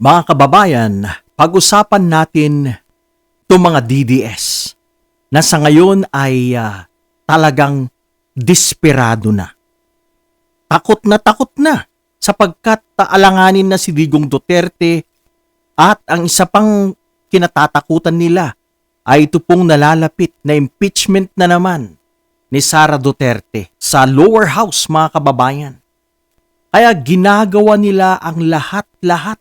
Mga kababayan, pag-usapan natin itong mga DDS na sa ngayon ay talagang desperado na. Takot na sapagkat alanganin na si Digong Duterte at ang isa pang kinatatakutan nila ay ito pong nalalapit na impeachment na naman ni Sara Duterte sa lower house, mga kababayan. Kaya ginagawa nila ang lahat-lahat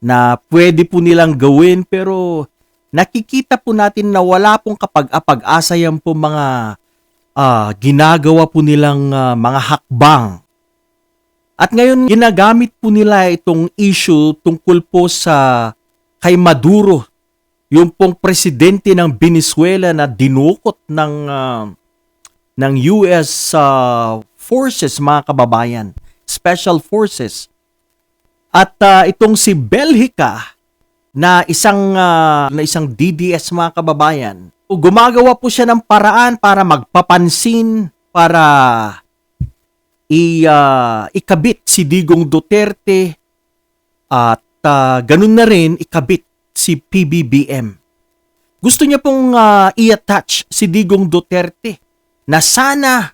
na pwede po nilang gawin, pero nakikita po natin na wala pong kapag-asa yan po mga ginagawa po nilang mga hakbang. At ngayon ginagamit po nila itong issue tungkol po sa kay Maduro, yung pong presidente ng Venezuela na dinukot ng US forces, mga kababayan, special forces. At itong si Belhica na isang DDS, mga kababayan, gumagawa po siya ng paraan para magpapansin, para ikabit si Digong Duterte at ganun na rin ikabit si PBBM. Gusto niya pong i-attach si Digong Duterte na sana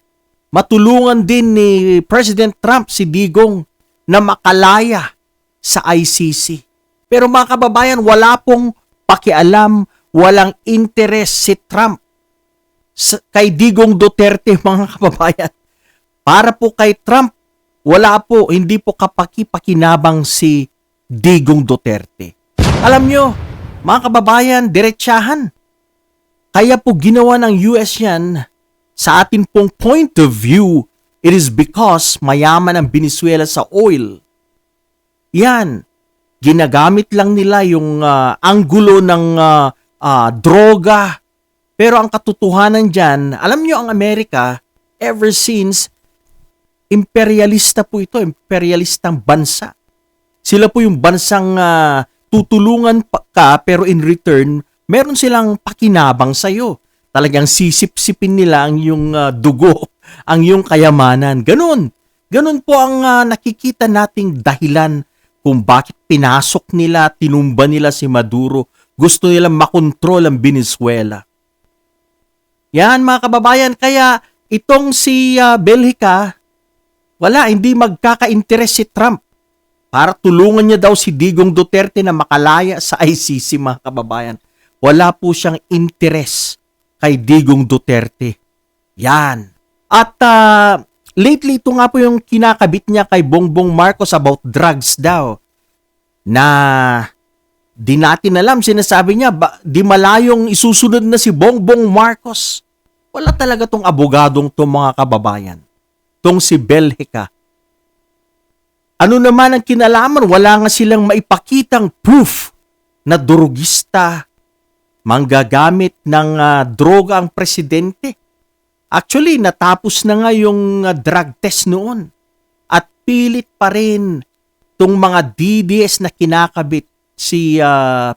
matulungan din ni President Trump si Digong na makalaya sa ICC. Pero mga kababayan, wala pong pakialam, walang interes si Trump kay Digong Duterte, mga kababayan. Para po kay Trump, hindi po kapaki-pakinabang si Digong Duterte. Alam nyo, mga kababayan, diretsahan. Kaya po ginawa ng US yan, sa atin pong point of view, it is because mayaman ang Venezuela sa oil. Yan, ginagamit lang nila yung anggulo ng droga. Pero ang katotohanan dyan, alam nyo ang Amerika, ever since, imperialista po ito, imperialistang bansa. Sila po yung bansang tutulungan ka, pero in return, meron silang pakinabang sa'yo. Talagang sisip-sipin nila ang yung dugo, ang yung kayamanan. Ganun po ang nakikita nating dahilan kung bakit pinasok nila, tinumba nila si Maduro. Gusto nilang makontrol ang Venezuela. Yan, mga kababayan, kaya itong si Belhica, hindi magkaka-interes si Trump para tulungan niya daw si Digong Duterte na makalaya sa ICC, mga kababayan. Wala po siyang interes kay Digong Duterte. Yan. At lately, ito nga po yung kinakabit niya kay Bongbong Marcos about drugs daw. Na di natin alam, sinasabi niya, di malayong isusunod na si Bongbong Marcos. Wala talaga tong abogadong to, mga kababayan. Tong si Belhica. Ano naman ang kinalaman? Wala nga silang maipakitang proof na drugista, manggagamit ng droga ang presidente. Actually, natapos na nga yung drug test noon. At pilit pa rin itong mga DDS na kinakabit si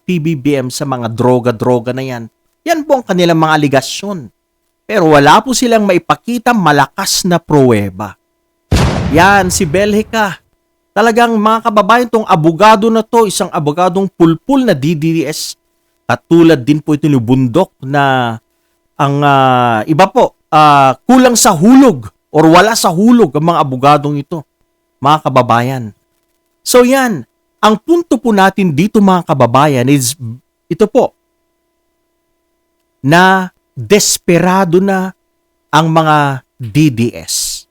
PBBM sa mga droga-droga na yan. Yan po ang kanilang mga aligasyon. Pero wala po silang maipakita malakas na pruweba. Yan, si Belhica. Talagang, mga kababayan, itong abogado na to, isang abogadong pulpul na DDS. Katulad din po ito ni Bundok na ang iba po, kulang sa hulog or wala sa hulog ang mga abogadong ito, mga kababayan. So yan, ang punto po natin dito, mga kababayan, is ito po, na desperado na ang mga DDS.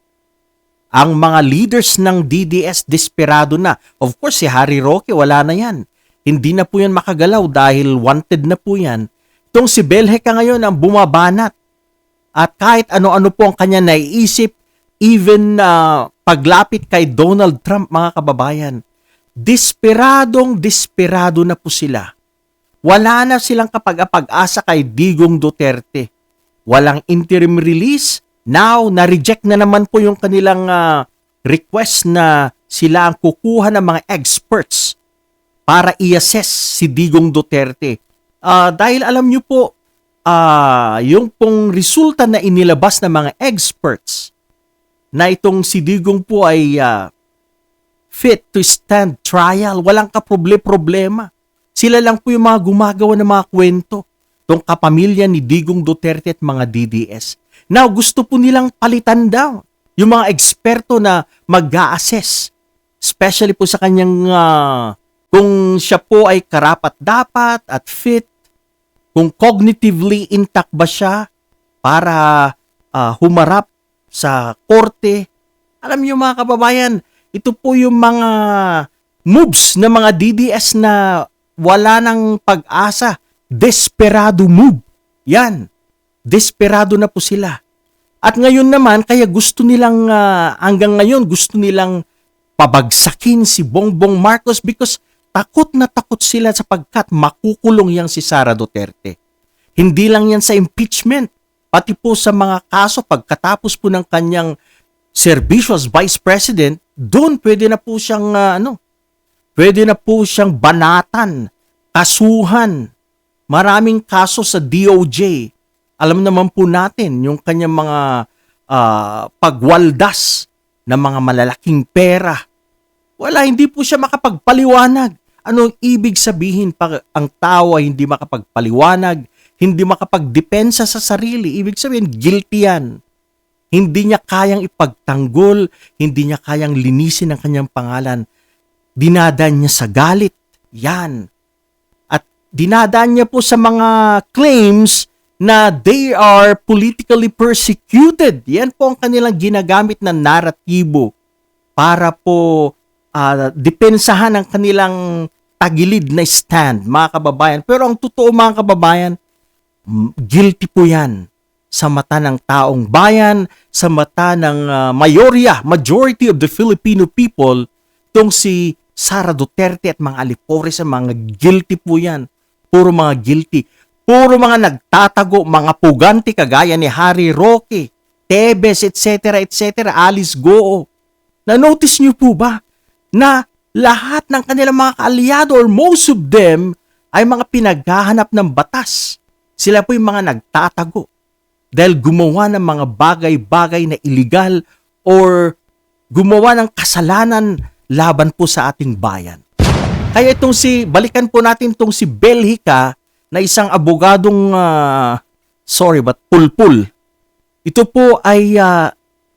Ang mga leaders ng DDS desperado na. Of course, si Harry Roque, wala na yan. Hindi na po yan makagalaw dahil wanted na po yan. Itong si Belhica ngayon ang bumabanat. At kahit ano-ano po ang kanya naiisip, even paglapit kay Donald Trump, mga kababayan, desperado na po sila. Wala na silang kapag-asa kay Digong Duterte. Walang interim release. Now, na-reject na naman po yung kanilang request na sila ang kukuha ng mga experts para i-assess si Digong Duterte. Dahil alam nyo po, yung pong resulta na inilabas ng mga experts na itong si Digong po ay fit to stand trial. Walang kaproble-problema. Sila lang po yung mga gumagawa ng mga kwento. Tong kapamilya ni Digong Duterte at mga DDS. Now, gusto po nilang palitan daw yung mga eksperto na mag-a-assess. Especially po sa kanyang kung siya po ay karapat-dapat at fit, kung cognitively intact ba siya para humarap sa korte. Alam niyo mga kababayan, ito po yung mga moves ng mga DDS na wala ng pag-asa. Desperado move. Yan. Desperado na po sila. At ngayon naman, kaya gusto nilang, hanggang ngayon, gusto nilang pabagsakin si Bongbong Marcos because takot na takot sila sapagkat makukulong yang si Sara Duterte. Hindi lang yan sa impeachment, pati po sa mga kaso pagkatapos po ng kanyang serbisyo as Vice President, doon pwede na po siyang pwede na po siyang banatan, kasuhan. Maraming kaso sa DOJ. Alam naman po natin yung kanyang mga pagwaldas ng mga malalaking pera. Wala, hindi po siya makapagpaliwanag. Anong ibig sabihin pag ang tao ay hindi makapagpaliwanag, hindi makapagdepensa sa sarili? Ibig sabihin, guilty yan. Hindi niya kayang ipagtanggol, hindi niya kayang linisin ang kanyang pangalan. Dinadaan niya sa galit. Yan. At dinadaan niya po sa mga claims na they are politically persecuted. Yan po ang kanilang ginagamit na naratibo para po depensahan ang kanilang tagilid na stand, mga kababayan. Pero ang totoo, mga kababayan, guilty po yan sa mata ng taong bayan, sa mata ng majority of the Filipino people, tong si Sara Duterte at mga alipores, mga guilty po yan. Puro mga guilty. Puro mga nagtatago, mga puganti kagaya ni Harry Roque, Tebes, etc., Alice Goo. Na-notice niyo po ba na lahat ng kanilang mga kaalyado or most of them ay mga pinaghahanap ng batas. Sila po yung mga nagtatago dahil gumawa ng mga bagay-bagay na illegal or gumawa ng kasalanan laban po sa ating bayan. Kaya balikan po natin itong si Belhica na isang abogadong, pulpul. Ito po ay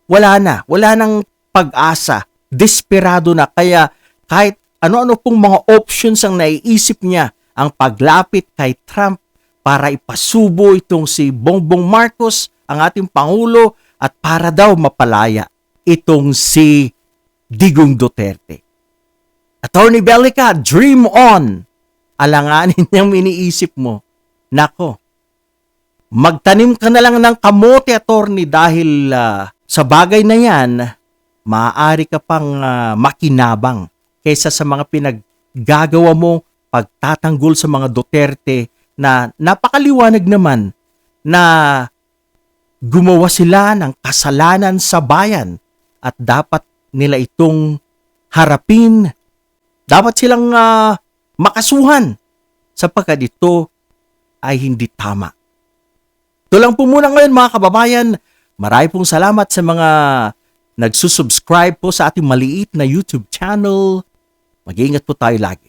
wala nang pag-asa. Desperado na, kaya kahit ano-ano pong mga options ang naiisip niya ang paglapit kay Trump para ipasubo itong si Bongbong Marcos, ang ating Pangulo, at para daw mapalaya itong si Digong Duterte. Attorney Bellica, dream on! Alanganin niyang iniisip mo. Nako, magtanim ka na lang ng kamote, attorney, dahil sa bagay na yan, maaari ka pang makinabang kaysa sa mga pinaggagawa mo pagtatanggol sa mga Duterte na napakaliwanag naman na gumawa sila ng kasalanan sa bayan at dapat nila itong harapin. Dapat silang makasuhan sapagkat ito ay hindi tama. Ito lang po muna ngayon, mga kababayan. Marami pong salamat sa mga nagsusubscribe po sa ating maliit na YouTube channel. Mag-iingat po tayo lagi.